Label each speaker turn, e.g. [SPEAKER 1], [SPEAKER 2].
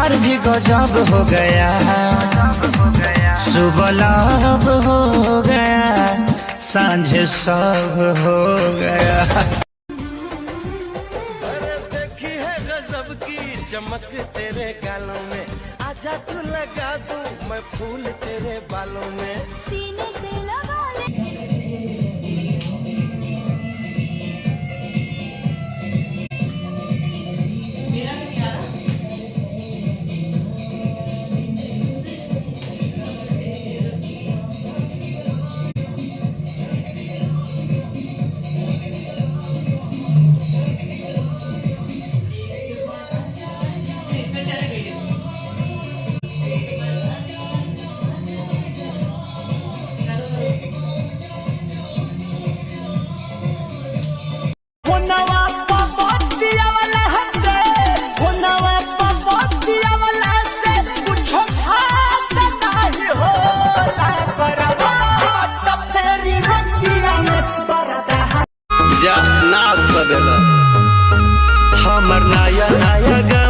[SPEAKER 1] प्यार भी गजब हो गया, सुबह लब हो गया, सांझ सब हो गया।
[SPEAKER 2] अरे देखी है गजब की चमक तेरे गालों में, आजा तू लगा दूं मैं फूल तेरे बालों में।
[SPEAKER 3] सीने से लगा ले।
[SPEAKER 2] नाश कर देला
[SPEAKER 1] हमर नया नया